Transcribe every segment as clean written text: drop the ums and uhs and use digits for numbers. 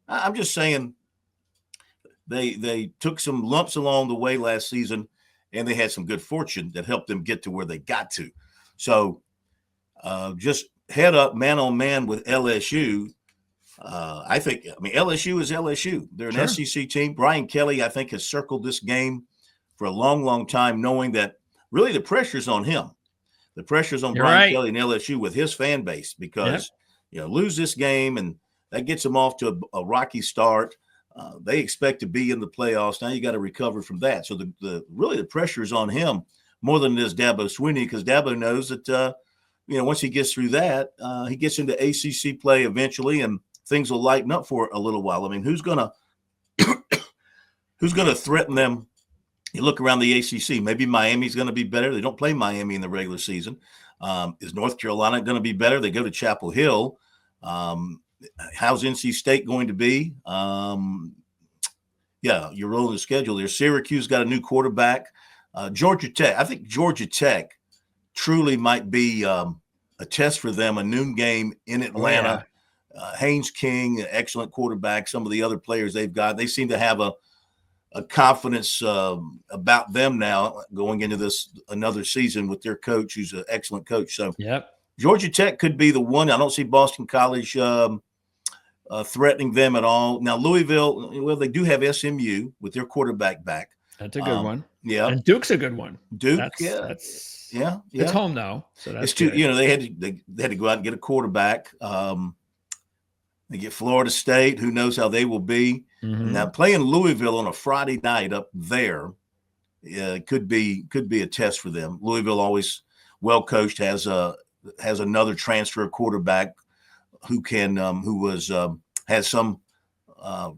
I'm just saying they took some lumps along the way last season, and they had some good fortune that helped them get to where they got to. So just head up, man on man with LSU. I mean, LSU is LSU. They're an SEC team. Brian Kelly, I think, has circled this game for a long, long time, knowing that really the pressure's on him. The pressure's on Brian Kelly and LSU with his fan base because, lose this game and that gets them off to a rocky start. They expect to be in the playoffs. Now you got to recover from that. So the pressure is on him more than it is Dabo Swinney, because Dabo knows that, once he gets through that, he gets into ACC play eventually and things will lighten up for a little while. I mean, who's going to threaten them? You look around the ACC, maybe Miami's going to be better. They don't play Miami in the regular season. Is North Carolina going to be better? They go to Chapel Hill. How's NC State going to be? You're rolling the schedule there. Syracuse got a new quarterback. Georgia Tech. I think Georgia Tech truly might be a test for them, a noon game in Atlanta. Haynes King, excellent quarterback. Some of the other players they've got, they seem to have a confidence about them now going into another season with their coach, who's an excellent coach. So Georgia Tech could be the one. I don't see Boston College threatening them at all. Now, Louisville, well, they do have SMU with their quarterback back. That's a good one. Yeah. And Duke's a good one. Duke, It's home though. So that's it's they had to go out and get a quarterback. They get Florida State. Who knows how they will be? Mm-hmm. Now, playing Louisville on a Friday night up there could be a test for them. Louisville, always well coached, has another transfer quarterback who has some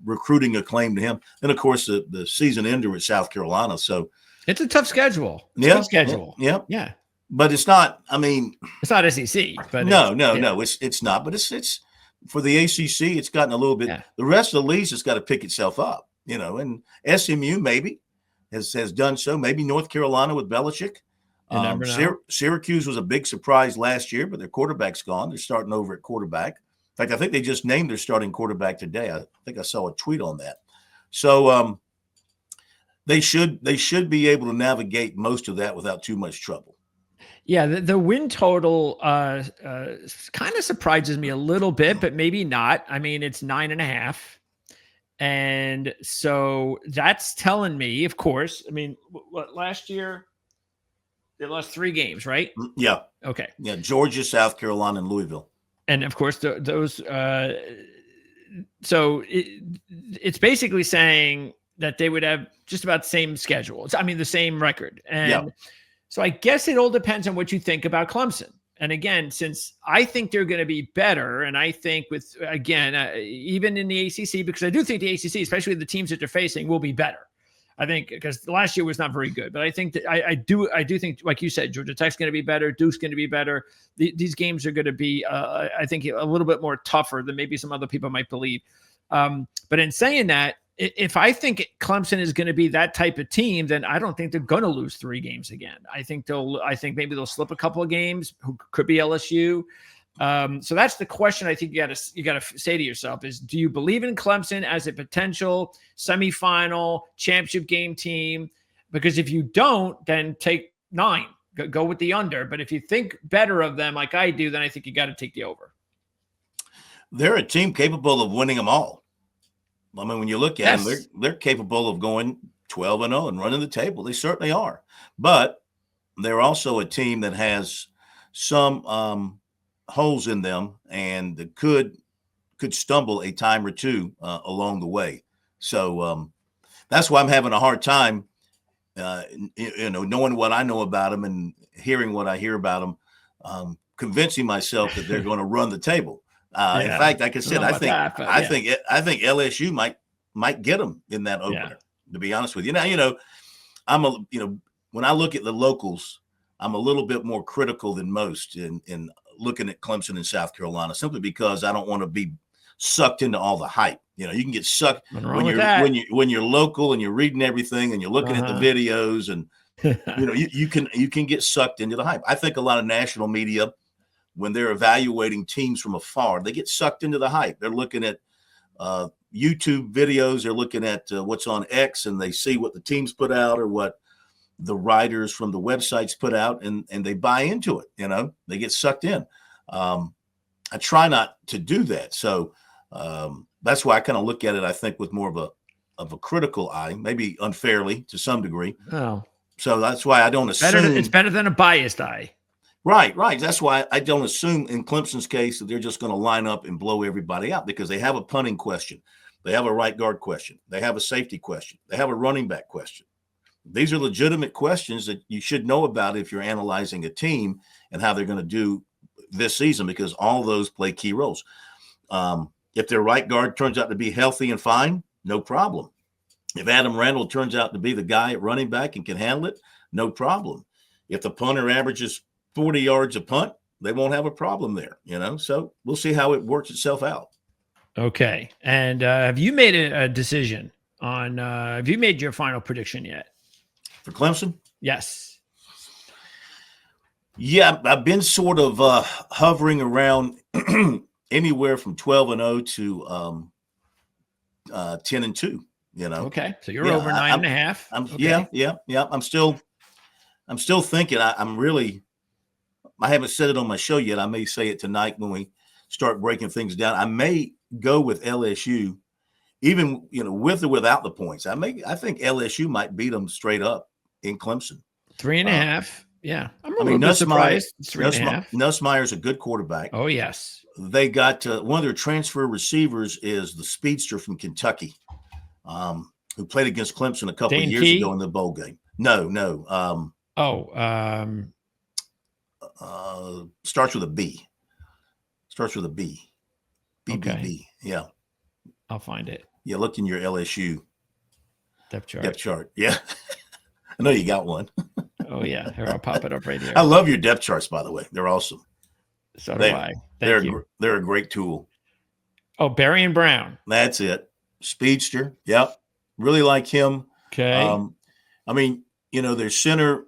recruiting acclaim to him. And of course, the season ender at South Carolina. So it's a tough schedule. Good schedule. Yeah. But it's not. I mean, it's not SEC. But no. It's not. But it's for the ACC. It's gotten a little bit. Yeah. The rest of the leagues has got to pick itself up. And SMU maybe has done so. Maybe North Carolina with Belichick. Syracuse was a big surprise last year, but their quarterback's gone. They're starting over at quarterback. In fact, I think they just named their starting quarterback today. I think I saw a tweet on that. So they should be able to navigate most of that without too much trouble. Yeah, the win total kind of surprises me a little bit, but maybe not. I mean, it's 9.5. And so that's telling me, of course, I mean, what last year they lost 3 games, right? Yeah. Okay. Yeah, Georgia, South Carolina, and Louisville. And of course, those. So it's basically saying that they would have just about the same schedule. I mean, the same record. And so I guess it all depends on what you think about Clemson. And again, since I think they're going to be better, and I think even in the ACC, because I do think the ACC, especially the teams that they're facing, will be better. I think because last year was not very good, but I think that I do think, like you said, Georgia Tech's going to be better. Duke's going to be better. These games are going to be, I think, a little bit more tougher than maybe some other people might believe. But in saying that, if I think Clemson is going to be that type of team, then I don't think they're going to lose 3 games again. I think maybe they'll slip a couple of games. Who could be LSU. So that's the question I think you got to say to yourself is, do you believe in Clemson as a potential semifinal championship game team? Because if you don't, then take 9, go with the under. But if you think better of them like I do, then I think you got to take the over. They're a team capable of winning them all. I mean, when you look at them, they're capable of going 12-0 and running the table. They certainly are. But they're also a team that has some holes in them and that could stumble a time or two along the way. So that's why I'm having a hard time, knowing what I know about them and hearing what I hear about them, convincing myself that they're going to run the table. In fact, like I said, I think LSU might get them in that opener. To be honest with you, now when I look at the locals, I'm a little bit more critical than most in looking at Clemson and South Carolina, simply because I don't want to be sucked into all the hype. You can get sucked when you're local and you're reading everything and you're looking at the videos and you can get sucked into the hype. I think a lot of national media, when they're evaluating teams from afar, they get sucked into the hype. They're looking at YouTube videos. They're looking at what's on X, and they see what the teams put out or what the writers from the websites put out, and they buy into it. They get sucked in. I try not to do that. So that's why I kind of look at it, I think, with more of a critical eye, maybe unfairly to some degree. Oh, so that's why I don't assume. It's better than a biased eye. Right. That's why I don't assume in Clemson's case that they're just going to line up and blow everybody out, because they have a punting question. They have a right guard question. They have a safety question. They have a running back question. These are legitimate questions that you should know about if you're analyzing a team and how they're going to do this season, because all those play key roles. If their right guard turns out to be healthy and fine, no problem. If Adam Randall turns out to be the guy at running back and can handle it, no problem. If the punter averages 40 yards a punt, they won't have a problem there, So we'll see how it works itself out. Okay. And have you made a decision on have you made your final prediction yet? For Clemson? Yes. Yeah, I've been sort of hovering around anywhere from 12-0 to 10-2. Okay, so you're over 9.5. Okay. Yeah. I'm still thinking. I haven't said it on my show yet. I may say it tonight when we start breaking things down. I may go with LSU, even with or without the points. I think LSU might beat them straight up in Clemson. 3.5. Yeah, I'm a little bit surprised. 3.5. Nussmeier's a good quarterback. Oh yes. They got one of their transfer receivers is the speedster from Kentucky, who played against Clemson a couple of years ago in the bowl game. No. Starts with a B. BBB. Okay. Yeah. I'll find it. Yeah, look in your LSU depth chart. Yeah. I know you got one. Oh yeah. Here, I'll pop it up right here. I love your depth charts, by the way. They're awesome. So do I. Thank you. They're a great tool. Oh, Barry and Brown. That's it. Speedster. Yep. Really like him. Okay. Their center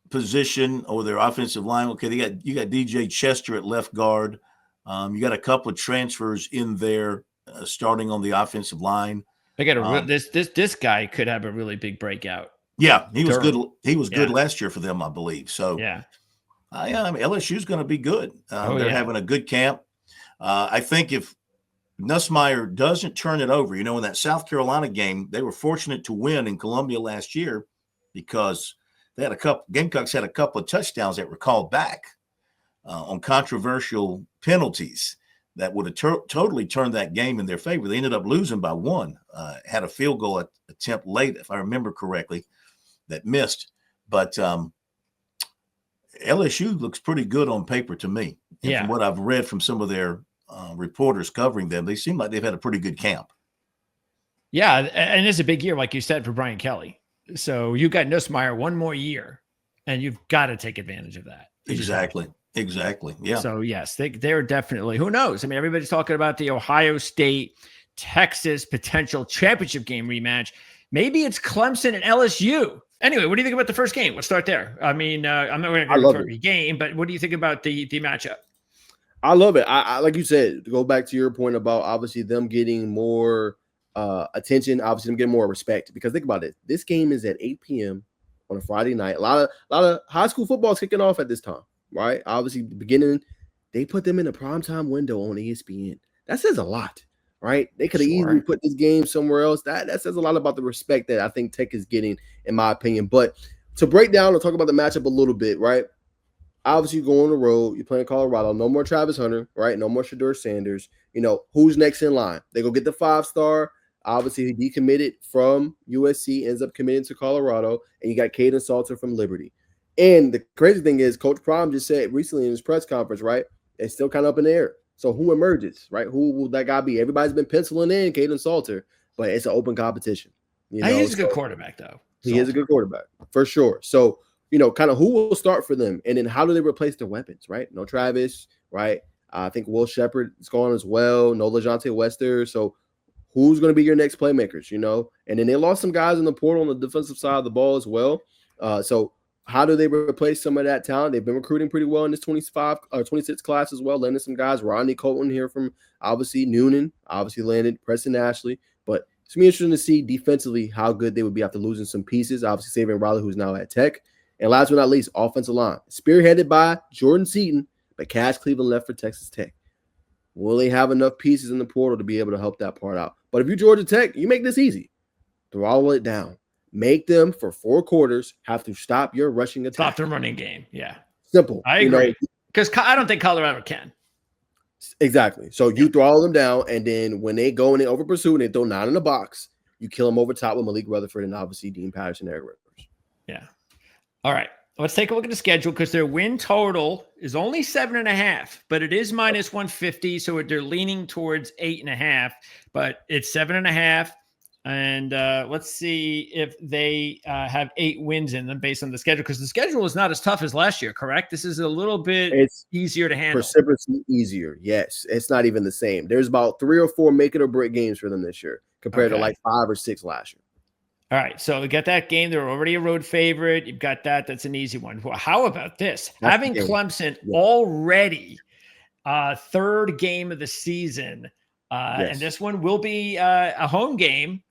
position or their offensive line. Okay, you got DJ Chester at left guard. You got a couple of transfers in there starting on the offensive line. They got this guy could have a really big breakout. Yeah, he was good. He was good last year for them, I believe. So yeah, LSU's going to be good. They're having a good camp. I think if Nussmeier doesn't turn it over, in that South Carolina game, they were fortunate to win in Columbia last year because they had Gamecocks had a couple of touchdowns that were called back on controversial penalties that would have totally turned that game in their favor. They ended up losing by one. Had a field goal attempt late, if I remember correctly, that missed. But LSU looks pretty good on paper to me. And from what I've read from some of their reporters covering them, they seem like they've had a pretty good camp. Yeah, and it's a big year, like you said, for Brian Kelly. So you got Nussmeier one more year, and you've got to take advantage of that. Exactly. Yeah. So yes, they're definitely. Who knows? I mean, everybody's talking about the Ohio State Texas potential championship game rematch. Maybe it's Clemson and LSU. Anyway, what do you think about the first game? Let's start there. I mean, I'm not going to go for every game, but what do you think about the matchup? I love it. I like you said, to go back to your point about obviously them getting more attention, obviously them getting more respect. Because think about it, this game is at 8 p.m. on a Friday night. A lot of high school football is kicking off at this time, right? Obviously, the beginning, they put them in a primetime window on ESPN. That says a lot, right? They could have easily put this game somewhere else. That says a lot about the respect that I think Tech is getting, in my opinion. But to break down and talk about the matchup a little bit, right? Obviously, you go on the road. You're playing Colorado. No more Travis Hunter, right? No more Shedeur Sanders. Who's next in line? They go get the 5-star. Obviously, he decommitted from USC, ends up committing to Colorado, and you got Caden Salter from Liberty. And the crazy thing is, Coach Prom just said recently in his press conference, right? It's still kind of up in the air. So who emerges, right? Who will that guy be? Everybody's been penciling in Caden Salter, but it's an open competition. He's a good quarterback, though. He is a good quarterback, for sure. So, kind of who will start for them, and then how do they replace their weapons, right? No Travis, right? I think Will Shepherd is gone as well. No LaJohntay Wester. So who's going to be your next playmakers, And then they lost some guys in the portal on the defensive side of the ball as well. So How do they replace some of that talent? They've been recruiting pretty well in this 25 or 26 class as well, landing some guys. Rodney Colton here from obviously Noonan, obviously landed Preston Ashley. But it's going to be interesting to see defensively how good they would be after losing some pieces. Obviously, saving Riley, who's now at Tech. And last but not least, offensive line. Spearheaded by Jordan Seaton, but Cash Cleveland left for Texas Tech. Will they have enough pieces in the portal to be able to help that part out? But if you're Georgia Tech, you make this easy. Throttle it down. Make them, for 4 quarters, have to stop your rushing attack. Stop the running game. Yeah. Simple. I agree. Because I don't think Colorado can. Exactly. So you throttle them down, and then when they go and they over pursue and they throw 9 in the box, you kill them over top with Malik Rutherford and obviously Dean Patterson and Eric Rivers. Yeah. All right. Let's take a look at the schedule because their win total is only 7.5, but it is minus 150. So they're leaning towards 8.5, but it's 7.5. And let's see if they have 8 wins in them based on the schedule, because the schedule is not as tough as last year, correct? This is a little bit easier to handle. Precipitously easier. Yes. It's not even the same. There's about 3 or 4 make it or break games for them this year compared to like 5 or 6 last year. All right, so we got that game. They're already a road favorite. You've got that. That's an easy one. Well, how about this? Having Clemson already 3rd game of the season, and this one will be a home game.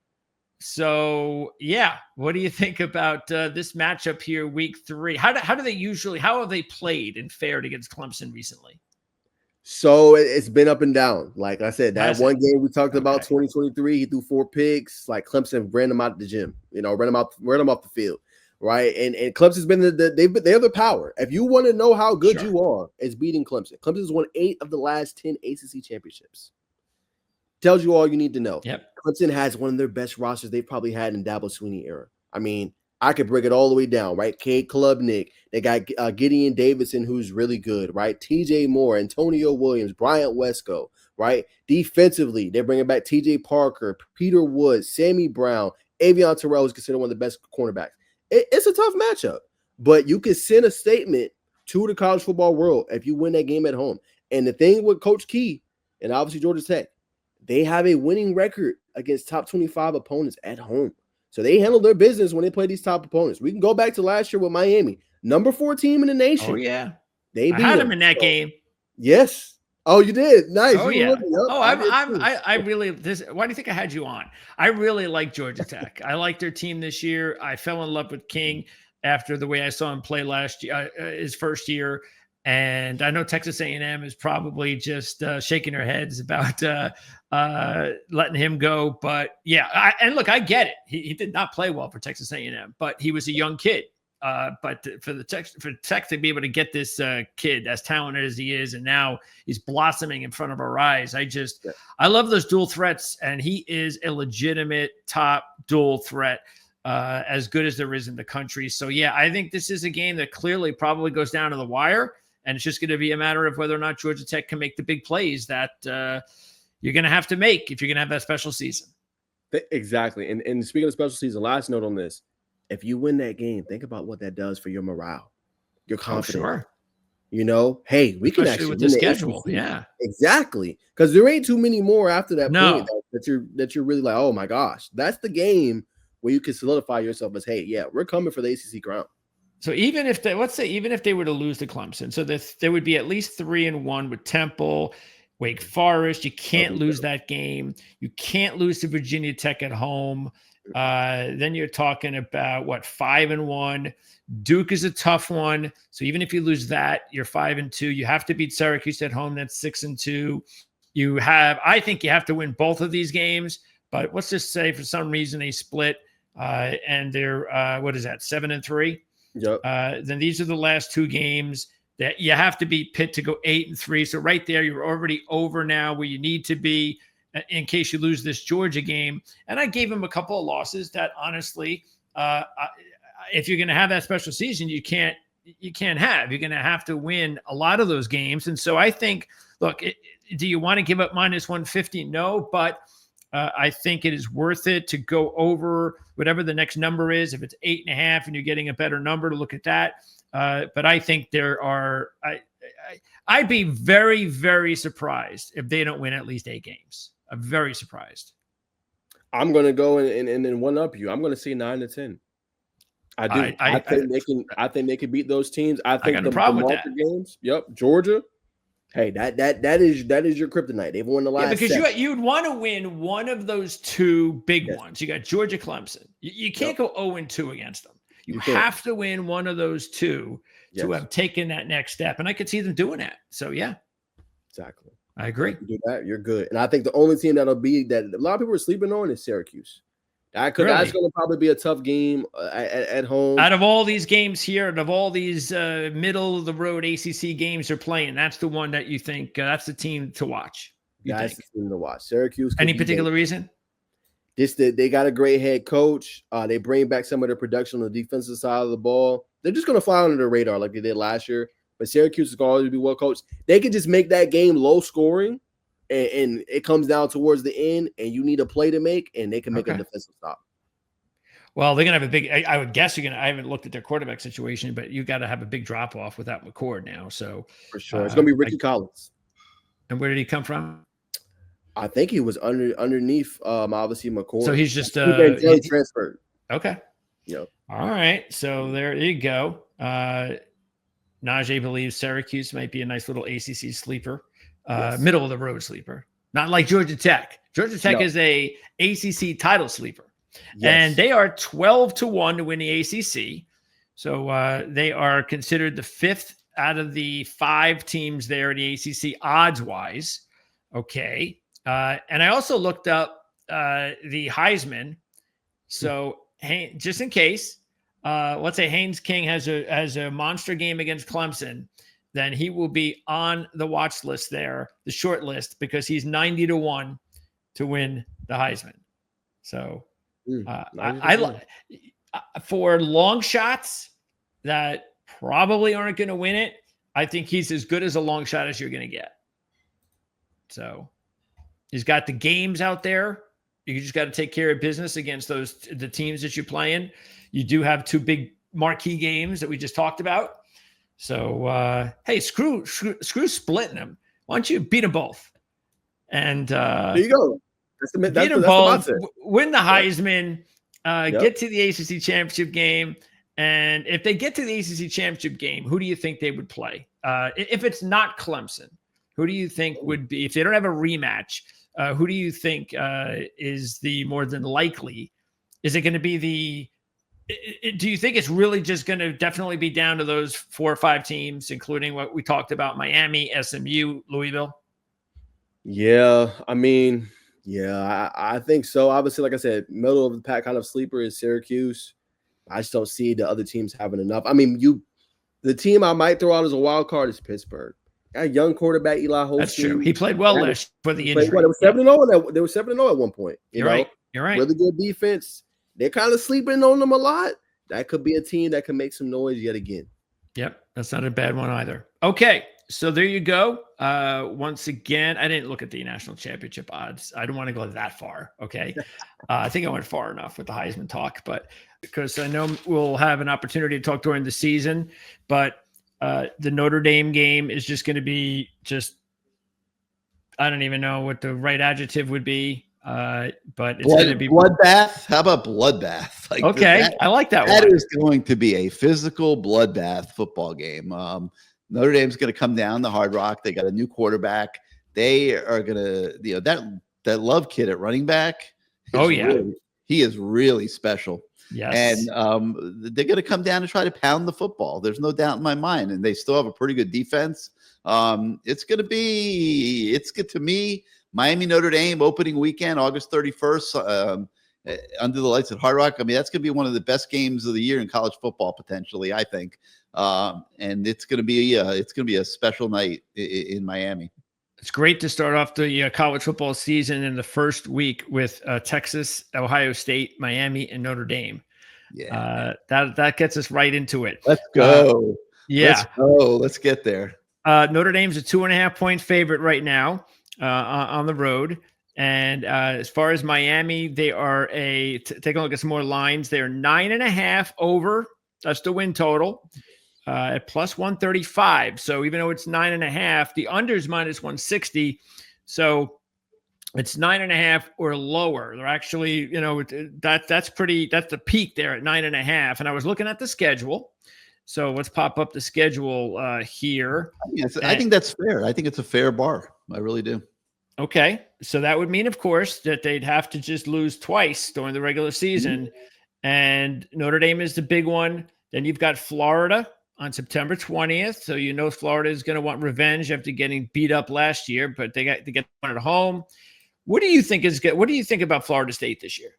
So, yeah, what do you think about this matchup here, week 3? How have they played and fared against Clemson recently? So it's been up and down. Like I said, that one game we talked about, 2023, he threw 4 picks. Like Clemson ran him out of the gym, ran him off the field, right? And Clemson's been they have the power. If you want to know how good you are, it's beating Clemson. Clemson's won 8 of the last 10 ACC championships. Tells you all you need to know. Yep. Clemson has one of their best rosters they've probably had in Dabo Swinney era. I mean, I could break it all the way down, right? Cade Klubnik, they got Gideon Davidson, who's really good, right? TJ Moore, Antonio Williams, Bryant Wesco, right? Defensively, they're bringing back TJ Parker, Peter Woods, Sammy Brown, Avion Terrell, who's considered one of the best cornerbacks. It's a tough matchup, but you can send a statement to the college football world if you win that game at home. And the thing with Coach Key and obviously Georgia Tech, they have a winning record against top 25 opponents at home. So they handle their business when they play these top opponents. We can go back to last year with Miami, number 4 team in the nation. Oh, yeah. They beat them in that game. Yes. Oh, you did. Nice. Oh, yeah. I really, why do you think I had you on? I really like Georgia Tech. I like their team this year. I fell in love with King after the way I saw him play last year, his first year. And I know Texas A&M is probably just shaking their heads about letting him go. But yeah, I get it. He did not play well for Texas A&M, but he was a young kid. But for Tech to be able to get this kid as talented as he is, and now he's blossoming in front of our eyes. I love those dual threats, and he is a legitimate top dual threat. As good as there is in the country. So yeah, I think this is a game that clearly probably goes down to the wire. And it's just going to be a matter of whether or not Georgia Tech can make the big plays that you're going to have to make if you're going to have that special season. Exactly. And speaking of special season, last note on this, if you win that game, think about what that does for your morale, your confidence. Oh, sure. Hey, we can actually with the schedule. Yeah, exactly. Because there ain't too many more after that point that you're really like, oh my gosh, that's the game where you can solidify yourself as, hey, yeah, we're coming for the ACC crown. So even if they were to lose to Clemson, so there would be at least 3-1 with Temple, Wake Forest. You can't lose that game. You can't lose to Virginia Tech at home. Then you're talking about 5-1. Duke is a tough one. So even if you lose that, you're 5-2. You have to beat Syracuse at home. That's 6-2. I think you have to win both of these games. But let's just say for some reason they split, and they're 7-3. Yep. Then these are the last 2 games that you have to beat Pitt to go 8-3. So right there, you're already over now where you need to be in case you lose this Georgia game. And I gave him a couple of losses that honestly, if you're going to have that special season, you can't have. You're going to have to win a lot of those games. And so I think, look, do you want to give up minus 150? No, but I think it is worth it to go over whatever the next number is. If it's 8.5 and you're getting a better number, to look at that. But I think I'd be very, very surprised if they don't win at least 8 games. I'm very surprised. I'm going to go and one up you. I'm going to say 9-10. I do. I think they can beat those teams. I think got no problem with that. Games. Yep, Georgia. Hey, that is your kryptonite. They've won the last. Yeah, because you'd want to win one of those two big ones. You got Georgia, Clemson. You can't go 0-2 against them. You have to win one of those two to have taken that next step. And I could see them doing that. So yeah, exactly. I agree. You do that, you're good. And I think the only team that'll be that a lot of people are sleeping on is Syracuse. That's going to probably be a tough game at home. Out of all these games here, out of all these middle of the road ACC games they're playing, that's the one that you think that's the team to watch. That's the team to watch. Syracuse. Any particular reason? They got a great head coach. They bring back some of their production on the defensive side of the ball. They're just going to fly under the radar like they did last year. But Syracuse is going to be well coached. They could just make that game low scoring. And it comes down towards the end, and you need a play to make, and they can make a defensive stop. Well, they're going to have a big – I would guess you're going to – I haven't looked at their quarterback situation, but you got to have a big drop-off without McCord now. So for sure. It's going to be Ricky Collins. And where did he come from? I think he was underneath obviously McCord. So he's just he transferred. Okay. Yep. All right. So there you go. Najeh believes Syracuse might be a nice little ACC sleeper. Middle of the road sleeper, not like Georgia Tech. Georgia Tech is a ACC title sleeper, and they are 12-1 to win the ACC. So they are considered the 5th out of the 5 teams there in the ACC odds wise. Okay, and I also looked up the Heisman. So just in case, let's say Haynes King has a monster game against Clemson. Then he will be on the watch list there, the short list, because he's 90-1 to win the Heisman. So for long shots that probably aren't going to win it, I think he's as good as a long shot as you're going to get. So he's got the games out there. You just got to take care of business against the teams that you're playing. You do have 2 big marquee games that we just talked about. So, hey, screw splitting them. Why don't you beat them both? And there you go. Beat them both, win the Heisman, get to the ACC championship game. And if they get to the ACC championship game, who do you think they would play? If it's not Clemson, who do you think would be, if they don't have a rematch, who do you think is the more than likely? Is it going to be do you think it's really just going to definitely be down to those 4 or 5 teams, including what we talked about, Miami, SMU, Louisville? Yeah, I mean, I think so. Obviously, like I said, middle of the pack kind of sleeper is Syracuse. I just don't see the other teams having enough. I mean, the team I might throw out as a wild card is Pittsburgh. Got a young quarterback, Eli Holstein. That's true. He played well last for the injury. They were 7-0. They were 7-0 at one point. You're right. You're right. Really good defense. They're kind of sleeping on them a lot. That could be a team that can make some noise yet again. Yep, that's not a bad one either. Okay, so there you go. Once again, I didn't look at the national championship odds. I don't want to go that far. Okay, I think I went far enough with the Heisman talk, but because I know we'll have an opportunity to talk during the season. But the Notre Dame game is just going to be I don't even know what the right adjective would be. But it's going to be bloodbath. How about bloodbath? Like okay, I like that. That is going to be a physical bloodbath football game. Notre Dame's going to come down the Hard Rock. They got a new quarterback. They are going to, that Love kid at running back. He is really special. Yes, and they're going to come down and try to pound the football. There's no doubt in my mind, and they still have a pretty good defense. It's good to me. Miami, Notre Dame, opening weekend, August 31st, under the lights at Hard Rock. I mean, that's going to be one of the best games of the year in college football, potentially, I think. And it's going to be a special night in Miami. It's great to start off the college football season in the first week with Texas, Ohio State, Miami, and Notre Dame. Yeah, that gets us right into it. Let's go. Let's go. Let's get there. Notre Dame's a 2.5-point favorite right now. On the road. And as far as Miami, they are take a look at some more lines. They're 9.5 over. That's the win total at plus 135. So even though it's 9.5, the under is minus 160. So It's 9.5 or lower. They're actually, that's the peak there at 9.5. And I was looking at the schedule. So let's pop up the schedule here. I think that's fair. I think it's a fair bar. I really do. Okay. So that would mean, of course, that they'd have to just lose twice during the regular season. And Notre Dame is the big one. Then you've got Florida on September 20th. So Florida is going to want revenge after getting beat up last year, but they get one at home. What do you think is good? What do you think about Florida State this year?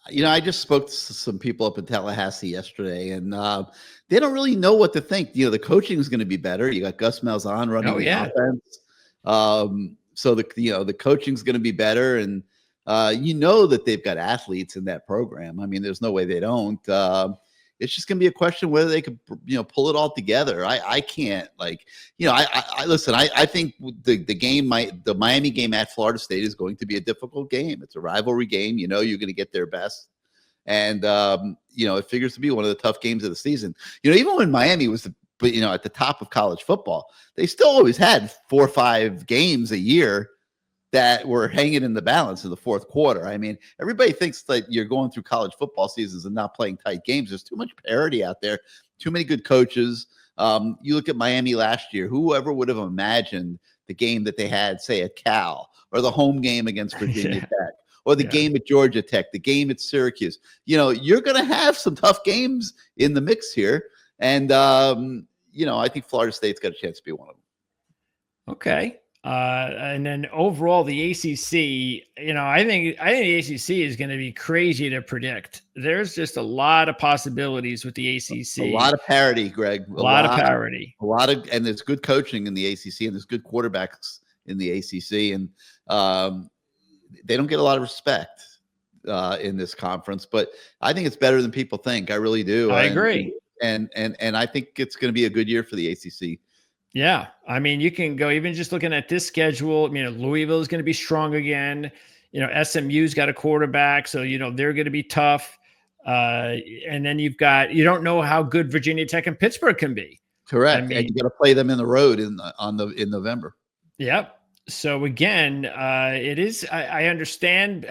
I just spoke to some people up in Tallahassee yesterday, and they don't really know what to think. The coaching is going to be better. You got Gus Malzahn running the offense. So the coaching is going to be better, and that they've got athletes in that program. I mean, there's no way they don't. It's just going to be a question whether they could, pull it all together. I can't listen. I think the Miami game at Florida State is going to be a difficult game. It's a rivalry game. You're going to get their best. And, it figures to be one of the tough games of the season. Even when Miami was, at the top of college football, they still always had 4 or 5 games a year that were hanging in the balance in the fourth quarter. I mean, everybody thinks that you're going through college football seasons and not playing tight games. There's too much parity out there, too many good coaches. You look at Miami last year, whoever would have imagined the game that they had, say, at Cal, or the home game against Virginia Tech, or the game at Georgia Tech, the game at Syracuse. You're going to have some tough games in the mix here. And, I think Florida State's got a chance to be one of them. Okay. And then overall, the ACC, I think the ACC is going to be crazy to predict. There's just a lot of possibilities with the ACC. A lot of parity, Greg. A lot of parity. And there's good coaching in the ACC, and there's good quarterbacks in the ACC, and they don't get a lot of respect in this conference. But I think it's better than people think. I really do. I agree. And I think it's going to be a good year for the ACC. Yeah. I mean, you can go even just looking at this schedule. Louisville is going to be strong again. SMU's got a quarterback, so, they're going to be tough. And then you don't know how good Virginia Tech and Pittsburgh can be. Correct. And you got to play them in the road in November. Yep. So again, it is, I understand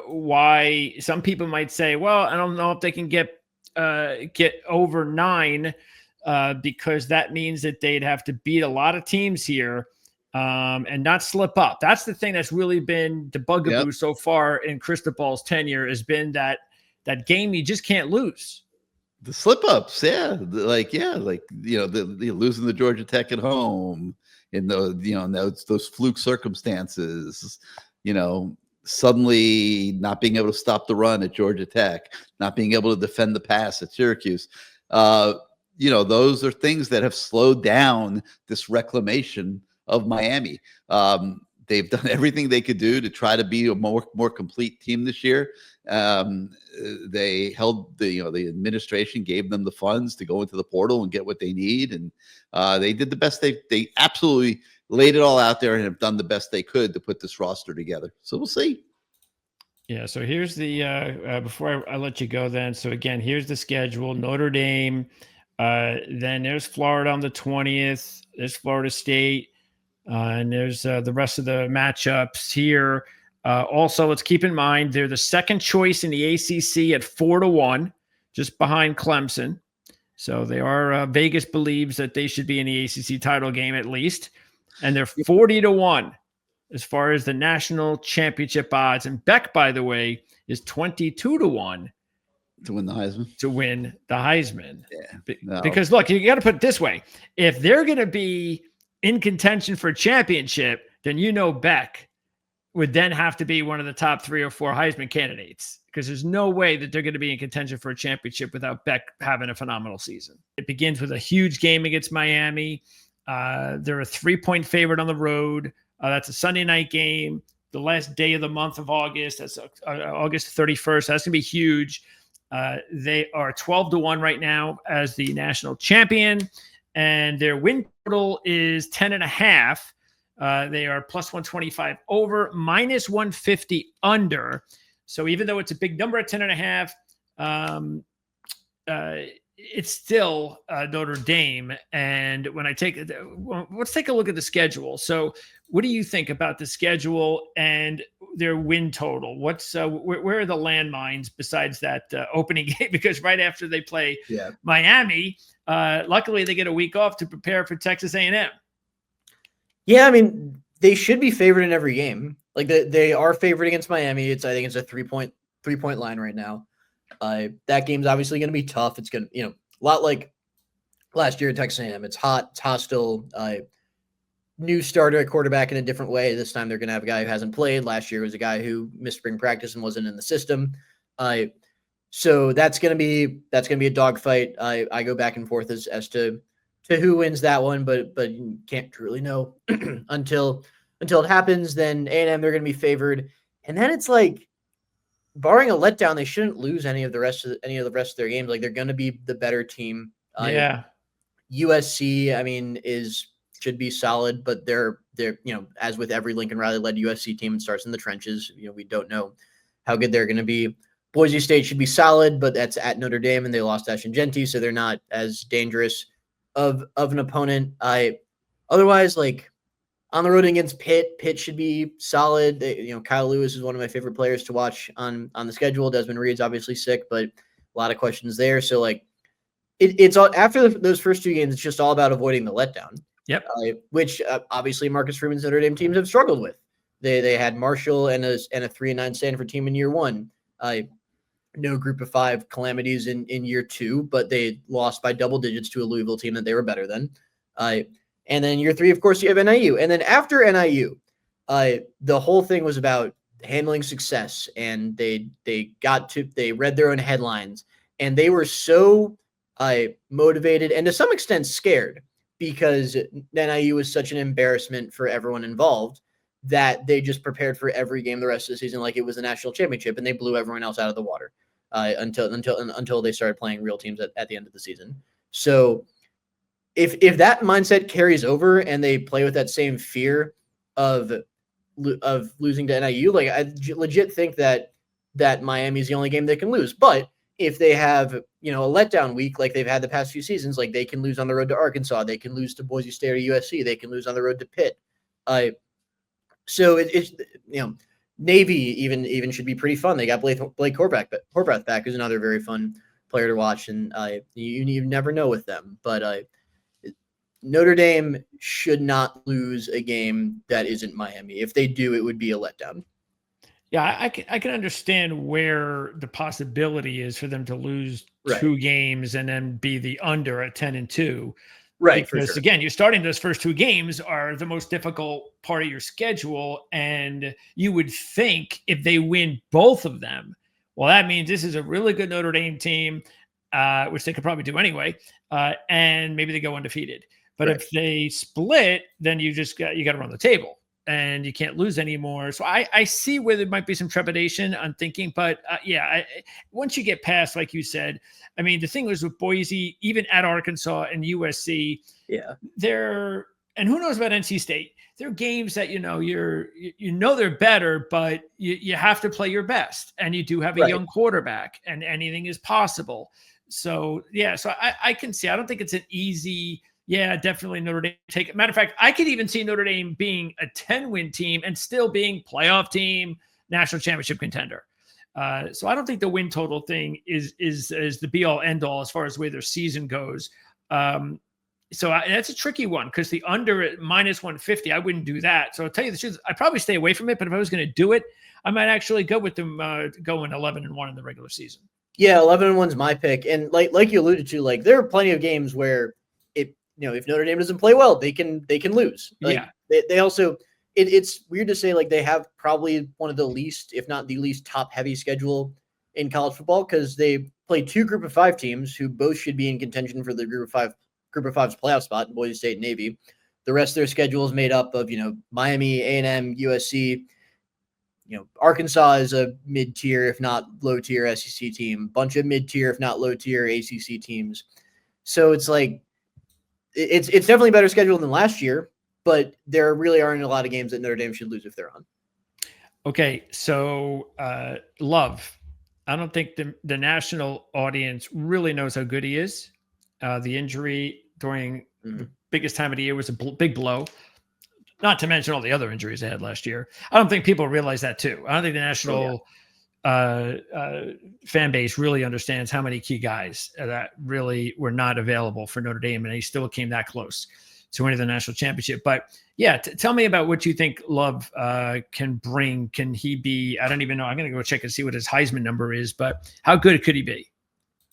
why some people might say, well, I don't know if they can get over 9, because that means that they'd have to beat a lot of teams here and not slip up. That's the thing that's really been the bugaboo so far in Cristobal's tenure, has been that game you just can't lose. The slip ups, losing the Georgia Tech at home in those fluke circumstances, suddenly not being able to stop the run at Georgia Tech, not being able to defend the pass at Syracuse. Those are things that have slowed down this reclamation of Miami. They've done everything they could do to try to be a more complete team this year. They held the administration gave them the funds to go into the portal and get what they need, and they did the best. They absolutely laid it all out there and have done the best they could to put this roster together. So we'll see. Yeah. So here's the before I let you go. Then, so again, here's the schedule: Notre Dame. Then there's Florida on the 20th. There's Florida State. And there's the rest of the matchups here. Also, let's keep in mind they're the second choice in the ACC at 4-1, just behind Clemson. So they are Vegas believes that they should be in the ACC title game at least, and they're 40-1 as far as the national championship odds. And Beck, by the way, is 22-1 to win the Heisman. Yeah, because look, you got to put it this way: if they're going to be in contention for a championship, then Beck would then have to be one of the top 3 or 4 Heisman candidates, because there's no way that they're going to be in contention for a championship without Beck having a phenomenal season. It begins with a huge game against Miami. They're a 3-point favorite on the road. That's a Sunday night game, the last day of the month of August. That's August 31st. That's going to be huge. They are 12-1 right now as the national champion, and their win total is 10.5. They are plus 125 over, minus 150 under. So even though it's a big number at 10.5, it's still Notre Dame. And when let's take a look at the schedule. So what do you think about the schedule and their win total? What's where are the landmines besides that opening game? Because right after they play Miami, luckily they get a week off to prepare for Texas A&M. Yeah, I mean, they should be favored in every game. Like they are favored against Miami. I think it's a 3-point line right now. That game's obviously going to be tough. It's going to, a lot like last year at Texas A&M. It's hot, it's hostile. New starter at quarterback in a different way. This time they're going to have a guy who hasn't played. Last year was a guy who missed spring practice and wasn't in the system. So that's going to be a dogfight. I go back and forth as to who wins that one, but you can't truly know until it happens. Then A&M, they're going to be favored, and then it's like, barring a letdown, they shouldn't lose any of the rest of their games. Like, they're going to be the better team. USC, I mean, should be solid, but they're as with every Lincoln Riley led USC team, it starts in the trenches. We don't know how good they're going to be. Boise State should be solid, but that's at Notre Dame, and they lost Ashton Genty, so they're not as dangerous of an opponent. Otherwise, like, on the road against Pitt should be solid. Kyle Lewis is one of my favorite players to watch on the schedule. Desmond Reed's obviously sick, but a lot of questions there. So, like, it's all after those first two games. It's just all about avoiding the letdown. Yep. Which obviously Marcus Freeman's Notre Dame teams have struggled with. They had Marshall and a 3-9 Stanford team in year one. No Group of Five calamities in year two, but they lost by double digits to a Louisville team that they were better than. And then year three, of course, you have NIU. And then after NIU, the whole thing was about handling success, and they read their own headlines, and they were so motivated and to some extent scared, because NIU was such an embarrassment for everyone involved that they just prepared for every game the rest of the season like it was a national championship, and they blew everyone else out of the water until they started playing real teams at the end of the season. So if that mindset carries over and they play with that same fear of losing to NIU, like, I legit think that Miami is the only game they can lose. But if they have, a letdown week like they've had the past few seasons, like, they can lose on the road to Arkansas, they can lose to Boise State or USC, they can lose on the road to Pitt. So it's Navy even should be pretty fun. They got Blake Horvath back, who's another very fun player to watch, and you never know with them. But Notre Dame should not lose a game that isn't Miami. If they do, it would be a letdown. Yeah, I can understand where the possibility is for them to lose two games and then be the under at 10-2. Right. Because again, you're starting those first two games are the most difficult part of your schedule. And you would think if they win both of them, well, that means this is a really good Notre Dame team, which they could probably do anyway. And maybe they go undefeated. But if they split, then you got to run the table and you can't lose anymore. So I see where there might be some trepidation on thinking, but once you get past, like you said, I mean, the thing was with Boise, even at Arkansas and USC, and who knows about NC State? They're games that, they're better, but you have to play your best, and you do have a young quarterback, and anything is possible. So, so I can see, I don't think it's an easy, definitely Notre Dame take it. Matter of fact, I could even see Notre Dame being a 10-win team and still being playoff team, national championship contender. So I don't think the win total thing is the be all end all as far as where their season goes. So that's a tricky one, because the under at -150, I wouldn't do that. So I'll tell you the truth, I'd probably stay away from it. But if I was going to do it, I might actually go with them going 11-1 in the regular season. Yeah, 11-1 is my pick. And like you alluded to, like, there are plenty of games where if Notre Dame doesn't play well, they can lose. They also. It's weird to say, like, they have probably one of the least, if not the least, top-heavy schedule in college football, because they play two Group of Five teams who both should be in contention for the Group of Five's playoff spot, Boise State and Navy. The rest of their schedule is made up of, Miami, A&M, USC. Arkansas is a mid-tier, if not low-tier SEC team. Bunch of mid-tier, if not low-tier ACC teams. So it's like it's definitely a better schedule than last year. But there really aren't a lot of games that Notre Dame should lose if they're on. Okay, so Love, I don't think the national audience really knows how good he is. The injury during the biggest time of the year was a big blow. Not to mention all the other injuries they had last year. I don't think people realize that too. I don't think the national fan base really understands how many key guys that really were not available for Notre Dame, and he still came that close to winning the national championship. But yeah, tell me about what you think Love can bring. Can he be? I don't even know. I'm going to go check and see what his Heisman number is. But how good could he be?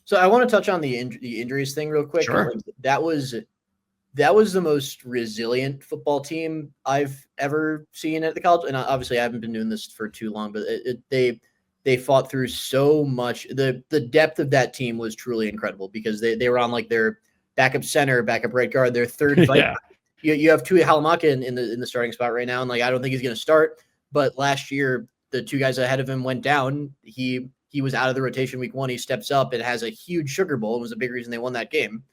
So I want to touch on the injuries thing real quick. Sure. That was the most resilient football team I've ever seen at the college. And obviously I haven't been doing this for too long, but they fought through so much. The depth of that team was truly incredible because they were on like their backup center, backup right guard, their third fight. Yeah. You have Tui Halamaka in the starting spot right now. And like, I don't think he's going to start, but last year, the two guys ahead of him went down. He was out of the rotation week 1. He steps up and has a huge Sugar Bowl. It was a big reason they won that game.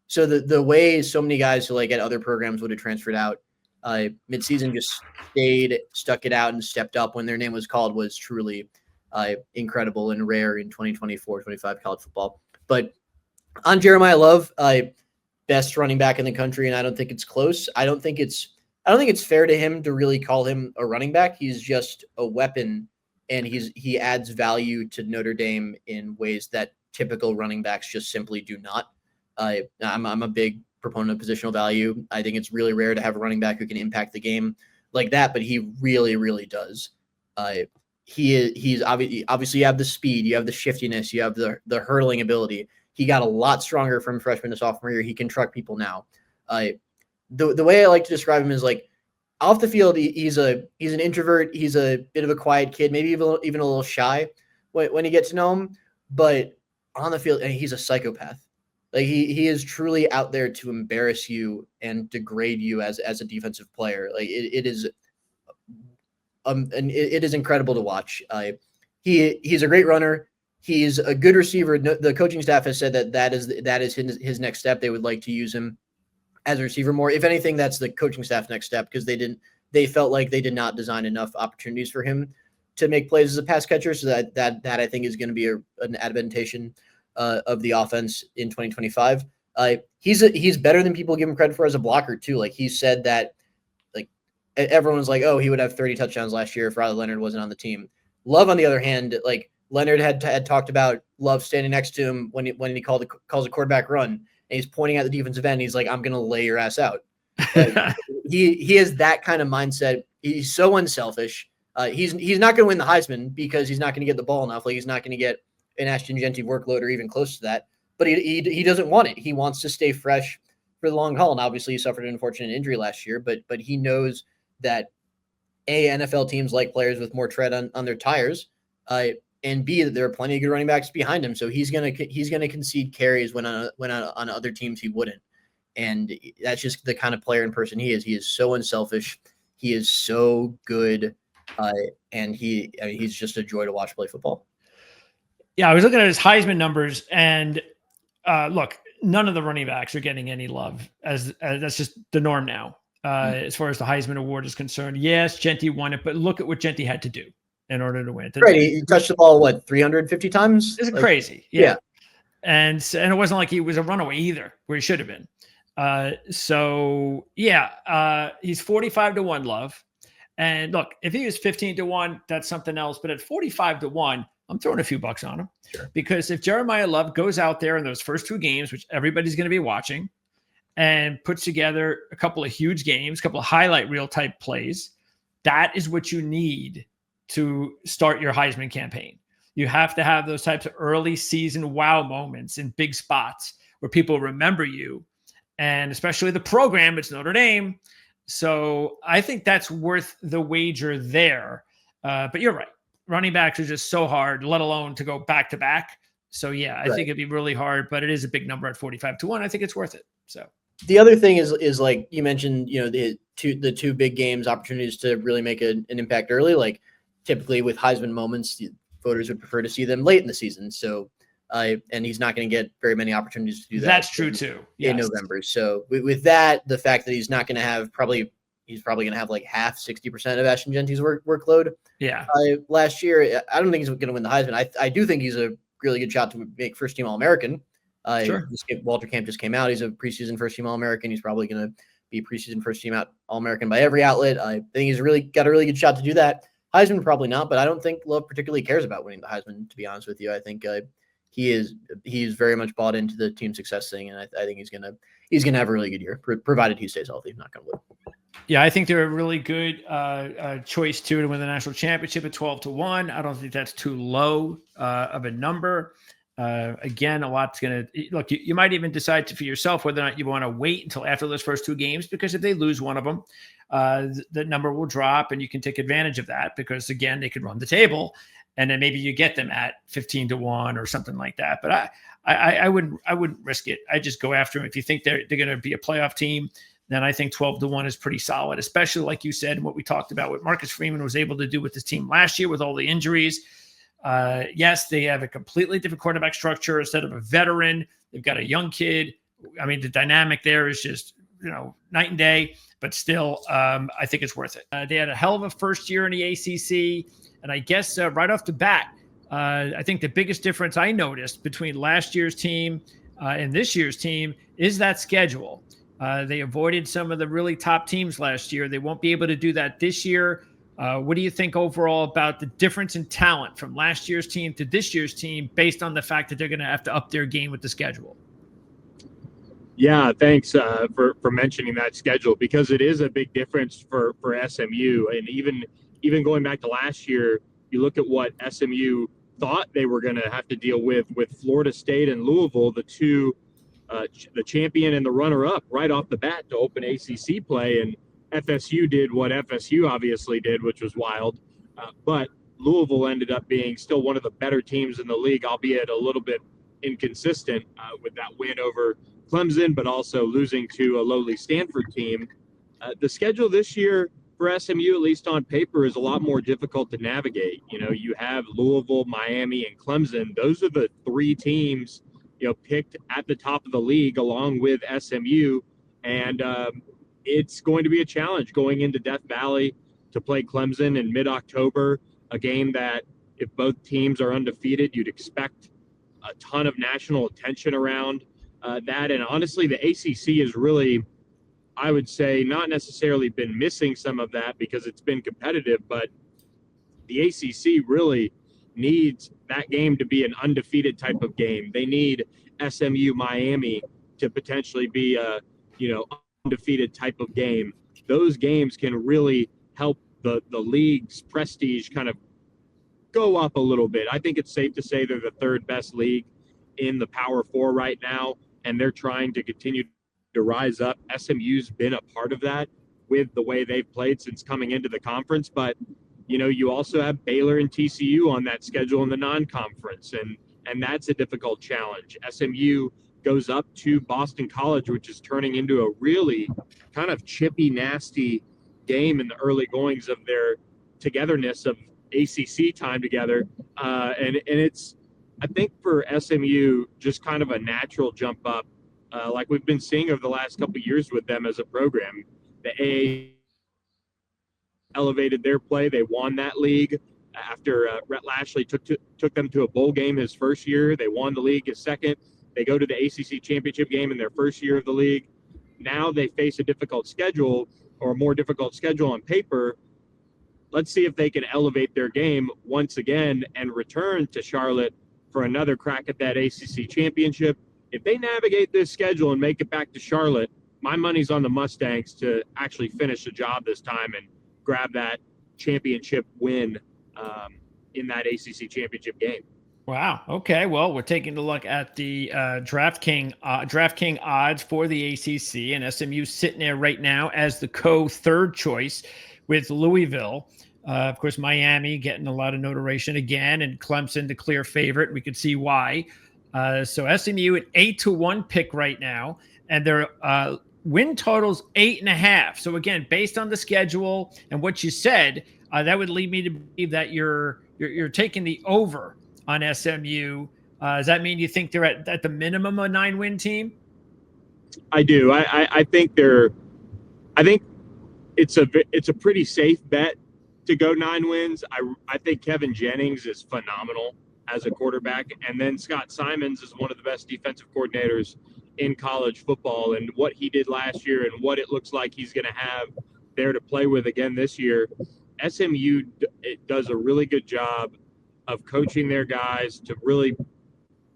So the way so many guys who like at other programs would have transferred out midseason just stayed, stuck it out, and stepped up when their name was called was truly incredible and rare in 2024-25 college football. But on Jeremiah Love, best running back in the country, and I don't think it's close. I don't think it's fair to him to really call him a running back. He's just a weapon, and he adds value to Notre Dame in ways that typical running backs just simply do not. I'm a big proponent of positional value. I think it's really rare to have a running back who can impact the game like that, but he really, really does. He's obviously you have the speed, you have the shiftiness, you have the hurdling ability. He got a lot stronger from freshman to sophomore year. He can truck people now. The way I like to describe him is like off the field, he's an introvert. He's a bit of a quiet kid, maybe even a little shy when you get to know him. But on the field, he's a psychopath. Like he is truly out there to embarrass you and degrade you as a defensive player. Like it is incredible to watch. He's a great runner. He's a good receiver. The coaching staff has said that is his next step. They would like to use him as a receiver more. If anything, that's the coaching staff's next step because they felt like they did not design enough opportunities for him to make plays as a pass catcher. So that I think is going to be an adaptation of the offense in 2025. He's better than people give him credit for as a blocker too. Like he said that, like everyone was like, oh, he would have 30 touchdowns last year if Riley Leonard wasn't on the team. Love, on the other hand, like Leonard had talked about Love standing next to him when he calls a quarterback run, and he's pointing at the defensive end. He's like, I'm going to lay your ass out. Like, he has that kind of mindset. He's so unselfish. He's not going to win the Heisman because he's not going to get the ball enough. Like he's not going to get an Ashton Genty workload or even close to that, but he doesn't want it. He wants to stay fresh for the long haul. And obviously he suffered an unfortunate injury last year, but he knows that NFL teams like players with more tread on their tires, and B, that there are plenty of good running backs behind him. So he's going to concede carries when on other teams he wouldn't. And that's just the kind of player and person he is. He is so unselfish. He is so good. And he's just a joy to watch play football. Yeah, I was looking at his Heisman numbers, and look, none of the running backs are getting any love. As that's just the norm now, as far as the Heisman Award is concerned. Yes, Genty won it, but look at what Genty had to do in order to win. Right, he touched the ball 350 times. This is crazy. Yeah. And it wasn't like he was a runaway either, where he should have been. So yeah, he's 45-1 Love, and look, if he was 15-1, that's something else. But at 45-1. I'm throwing a few bucks on him. Sure. Because if Jeremiah Love goes out there in those first 2 games, which everybody's going to be watching, and puts together a couple of huge games, a couple of highlight reel type plays, that is what you need to start your Heisman campaign. You have to have those types of early season wow moments in big spots where people remember you, and especially the program, it's Notre Dame. So I think that's worth the wager there. But you're right. Running backs are just so hard, let alone to go back to back. So yeah, I think it'd be really hard, but it is a big number at 45-1. I think it's worth it. So the other thing is like you mentioned, the two big games, opportunities to really make an impact early. Like typically with Heisman moments, voters would prefer to see them late in the season. So and he's not going to get very many opportunities to do that. That's true too. In November. So with that, the fact that he's not going to have probably he's probably going to have like half 60% of Ashton Genty's workload. Yeah. Last year, I don't think he's going to win the Heisman. I do think he's a really good shot to make first team All-American. Sure. Walter Camp just came out. He's a preseason first team All-American. He's probably going to be preseason first team All-American by every outlet. I think he's really got a really good shot to do that. Heisman, probably not, but I don't think Love particularly cares about winning the Heisman, to be honest with you. I think he's very much bought into the team success thing, and I think he's gonna have a really good year, provided he stays healthy. Not gonna win. Yeah, I think they're a really good choice too to win the national championship at 12-1. I don't think that's too low of a number. Again, a lot's going to look. You might even decide for yourself whether or not you want to wait until after those first two games, because if they lose one of them, the number will drop, and you can take advantage of that because again, they could run the table, and then maybe you get them at 15-1 or something like that. But I wouldn't risk it. I just go after them. If you think they're going to be a playoff team, then I think 12-1 is pretty solid, especially like you said, and what we talked about, what Marcus Freeman was able to do with his team last year with all the injuries. Yes, they have a completely different quarterback structure instead of a veteran. They've got a young kid. I mean, the dynamic there is just, night and day, but still, I think it's worth it. They had a hell of a first year in the ACC. And I guess right off the bat, I think the biggest difference I noticed between last year's team and this year's team is that schedule. They avoided some of the really top teams last year. They won't be able to do that this year. What do you think overall about the difference in talent from last year's team to this year's team based on the fact that they're going to have to up their game with the schedule? Yeah, thanks for mentioning that schedule, because it is a big difference for SMU. And even going back to last year, you look at what SMU thought they were going to have to deal with Florida State and Louisville, the two, the champion and the runner-up right off the bat to open ACC play. And FSU did what FSU obviously did, which was wild. But Louisville ended up being still one of the better teams in the league, albeit a little bit inconsistent with that win over Clemson, but also losing to a lowly Stanford team. The schedule this year for SMU, at least on paper, is a lot more difficult to navigate. You have Louisville, Miami, and Clemson. Those are the three teams, picked at the top of the league along with SMU. And it's going to be a challenge going into Death Valley to play Clemson in mid-October, a game that if both teams are undefeated, you'd expect a ton of national attention around that. And honestly, the ACC is really, I would say, not necessarily been missing some of that because it's been competitive, but the ACC really needs that game to be an undefeated type of game. They need SMU Miami to potentially be a, undefeated type of game. Those games can really help the league's prestige kind of go up a little bit. I think it's safe to say they're the third best league in the Power Four right now, and they're trying to continue to rise up. SMU's been a part of that with the way they've played since coming into the conference, but you also have Baylor and TCU on that schedule in the non-conference, and that's a difficult challenge. SMU goes up to Boston College, which is turning into a really kind of chippy, nasty game in the early goings of their togetherness of ACC time together. And it's, I think for SMU, just kind of a natural jump up, like we've been seeing over the last couple of years with them as a program. The AA elevated their play. They won that league after Rhett Lashley took them to a bowl game his first year. They won the league his second. They go to the ACC championship game in their first year of the league. Now they face a difficult schedule, or a more difficult schedule on paper. Let's see if they can elevate their game once again and return to Charlotte for another crack at that ACC championship. If they navigate this schedule and make it back to Charlotte, my money's on the Mustangs to actually finish the job this time and grab that championship win in that ACC championship game. Wow. Okay. Well, we're taking a look at the DraftKings odds for the ACC, and SMU sitting there right now as the third choice with Louisville. Of course, Miami getting a lot of notoriety again, and Clemson the clear favorite. We could see why. So SMU at 8-1 pick right now, and their win totals 8.5. So again, based on the schedule and what you said, that would lead me to believe that you're taking the over on SMU. Does that mean you think they're at the minimum a 9-win team? I do. I think it's a pretty safe bet to go 9 wins. I think Kevin Jennings is phenomenal as a quarterback, and then Scott Simons is one of the best defensive coordinators in college football, and what he did last year and what it looks like he's going to have there to play with again this year. SMU does a really good job of coaching their guys to really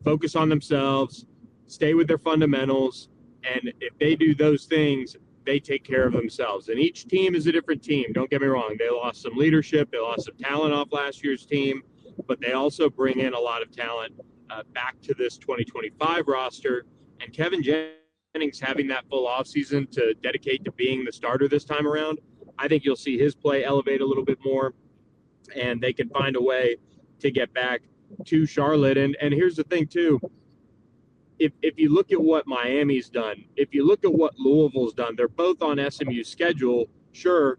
focus on themselves, stay with their fundamentals, and if they do those things, they take care of themselves. And each team is a different team. Don't get me wrong. They lost some leadership. They lost some talent off last year's team, but they also bring in a lot of talent back to this 2025 roster. And Kevin Jennings having that full offseason to dedicate to being the starter this time around, I think you'll see his play elevate a little bit more, and they can find a way to get back to Charlotte. And here's the thing, too. If you look at what Miami's done, if you look at what Louisville's done, they're both on SMU's schedule. Sure,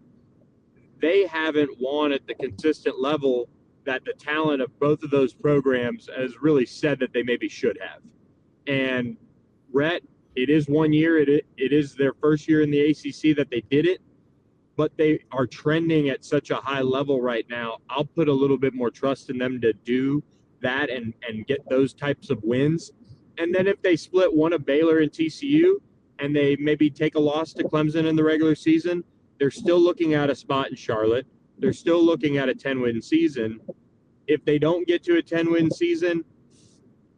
they haven't won at the consistent level that the talent of both of those programs has really said that they maybe should have. And Rhett, it is 1 year. It is their first year in the ACC that they did it, but they are trending at such a high level right now. I'll put a little bit more trust in them to do that and get those types of wins. And then if they split one of Baylor and TCU and they maybe take a loss to Clemson in the regular season, they're still looking at a spot in Charlotte. They're still looking at a 10-win season. If they don't get to a 10-win season,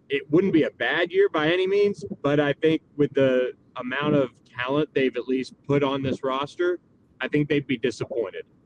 it wouldn't be a bad year by any means, but I think with the amount of talent they've at least put on this roster, I think they'd be disappointed.